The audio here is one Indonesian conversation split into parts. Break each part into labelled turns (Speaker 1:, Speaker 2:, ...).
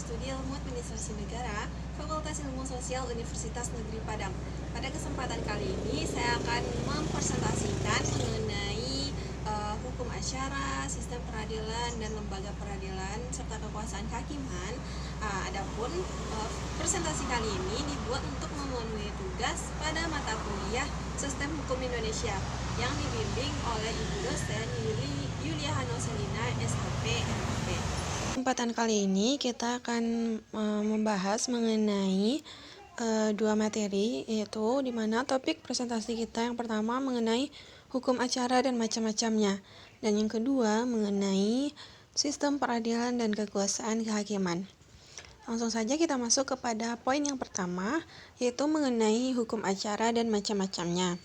Speaker 1: Studi Ilmu Administrasi Negara, Fakultas Ilmu Sosial Universitas Negeri Padang. Pada kesempatan kali ini saya akan mempresentasikan mengenai hukum acara, sistem peradilan dan lembaga peradilan serta kekuasaan kehakiman. Adapun presentasi kali ini dibuat untuk memenuhi tugas pada mata kuliah Sistem Hukum Indonesia yang dibimbing oleh Ibu dosen Yulia Hanoselina, SHP, MHP. Kesempatan kali ini kita akan membahas mengenai dua materi, yaitu di mana topik presentasi kita yang pertama mengenai hukum acara dan macam-macamnya, dan yang kedua mengenai sistem peradilan dan kekuasaan kehakiman. Langsung saja kita masuk kepada poin yang pertama, yaitu mengenai hukum acara dan macam-macamnya.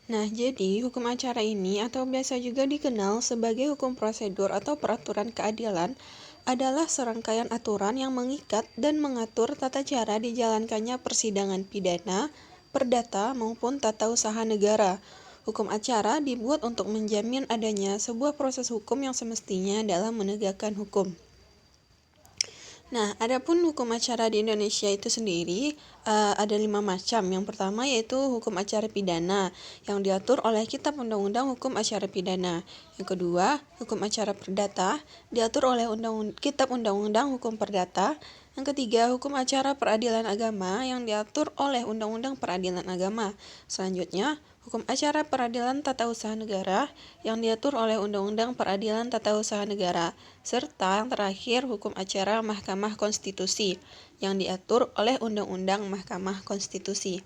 Speaker 1: Nah, jadi hukum acara ini atau biasa juga dikenal sebagai hukum prosedur atau peraturan keadilan adalah serangkaian aturan yang mengikat dan mengatur tata cara dijalankannya persidangan pidana, perdata, maupun tata usaha negara. Hukum acara dibuat untuk menjamin adanya sebuah proses hukum yang semestinya dalam menegakkan hukum. Nah, adapun hukum acara di Indonesia itu sendiri ada 5 macam. Yang pertama yaitu hukum acara pidana yang diatur oleh Kitab Undang-Undang Hukum Acara Pidana. Yang kedua, hukum acara perdata diatur oleh Kitab Undang-Undang Hukum Perdata. Yang ketiga, hukum acara peradilan agama yang diatur oleh Undang-Undang Peradilan Agama. Selanjutnya, hukum acara peradilan tata usaha negara yang diatur oleh Undang-Undang Peradilan Tata Usaha Negara, serta yang terakhir hukum acara Mahkamah Konstitusi yang diatur oleh Undang-Undang Mahkamah Konstitusi.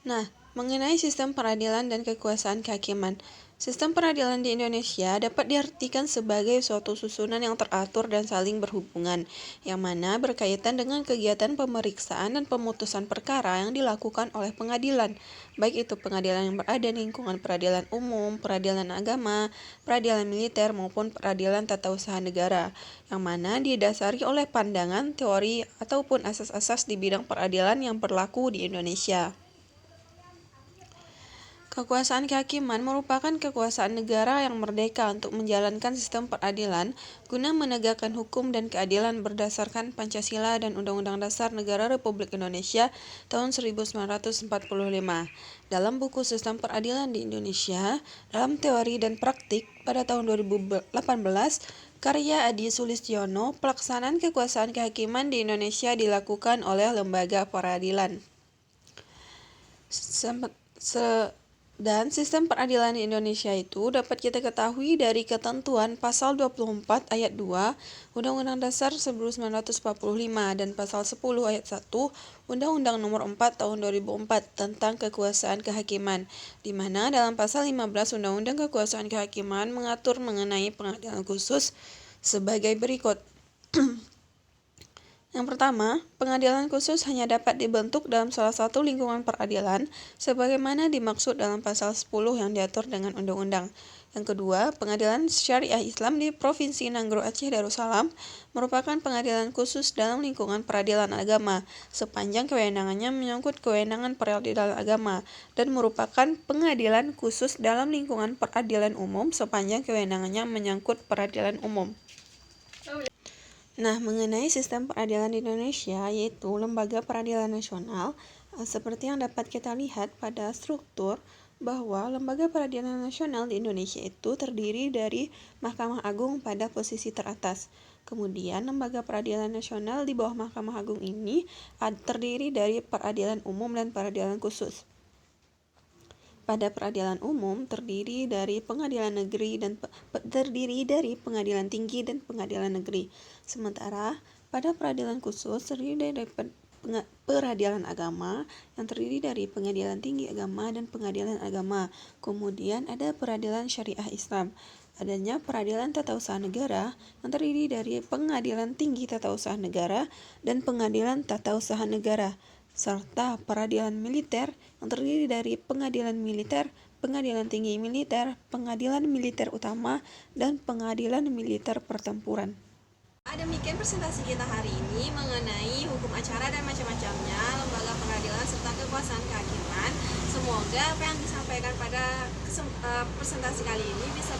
Speaker 1: Nah, mengenai sistem peradilan dan kekuasaan kehakiman. Sistem peradilan di Indonesia dapat diartikan sebagai suatu susunan yang teratur dan saling berhubungan, yang mana berkaitan dengan kegiatan pemeriksaan dan pemutusan perkara yang dilakukan oleh pengadilan, baik itu pengadilan yang berada di lingkungan peradilan umum, peradilan agama, peradilan militer, maupun peradilan tata usaha negara, yang mana didasari oleh pandangan, teori, ataupun asas-asas di bidang peradilan yang berlaku di Indonesia. Kekuasaan kehakiman merupakan kekuasaan negara yang merdeka untuk menjalankan sistem peradilan guna menegakkan hukum dan keadilan berdasarkan Pancasila dan Undang-Undang Dasar Negara Republik Indonesia tahun 1945. Dalam buku Sistem Peradilan di Indonesia, dalam teori dan praktik pada tahun 2018, karya Adi Sulistiono, pelaksanaan kekuasaan kehakiman di Indonesia dilakukan oleh lembaga peradilan. Dan sistem peradilan di Indonesia itu dapat kita ketahui dari ketentuan pasal 24 ayat 2 Undang-Undang Dasar 1945 dan pasal 10 ayat 1 Undang-Undang Nomor 4 Tahun 2004 tentang kekuasaan kehakiman, di mana dalam pasal 15 Undang-Undang Kekuasaan Kehakiman mengatur mengenai pengadilan khusus sebagai berikut. Yang pertama, pengadilan khusus hanya dapat dibentuk dalam salah satu lingkungan peradilan sebagaimana dimaksud dalam pasal 10 yang diatur dengan undang-undang. Yang kedua, pengadilan syariah Islam di Provinsi Nanggro Aceh Darussalam merupakan pengadilan khusus dalam lingkungan peradilan agama sepanjang kewenangannya menyangkut kewenangan peradilan agama dan merupakan pengadilan khusus dalam lingkungan peradilan umum sepanjang kewenangannya menyangkut peradilan umum. Nah, mengenai sistem peradilan di Indonesia, yaitu Lembaga Peradilan Nasional, seperti yang dapat kita lihat pada struktur bahwa Lembaga Peradilan Nasional di Indonesia itu terdiri dari Mahkamah Agung pada posisi teratas. Kemudian, Lembaga Peradilan Nasional di bawah Mahkamah Agung ini terdiri dari peradilan umum dan peradilan khusus. Pada peradilan umum terdiri dari pengadilan negeri dan pengadilan tinggi dan pengadilan negeri. Sementara pada peradilan khusus terdiri dari peradilan agama yang terdiri dari pengadilan tinggi agama dan pengadilan agama. Kemudian ada peradilan syariah Islam. Adanya peradilan tata usaha negara yang terdiri dari pengadilan tinggi tata usaha negara dan pengadilan tata usaha negara, serta peradilan militer yang terdiri dari pengadilan militer, pengadilan tinggi militer, pengadilan militer utama, dan pengadilan militer pertempuran. Demikian presentasi kita hari ini mengenai hukum acara dan macam-macamnya, lembaga peradilan serta kekuasaan kehakiman. Semoga apa yang disampaikan pada presentasi kali ini bisa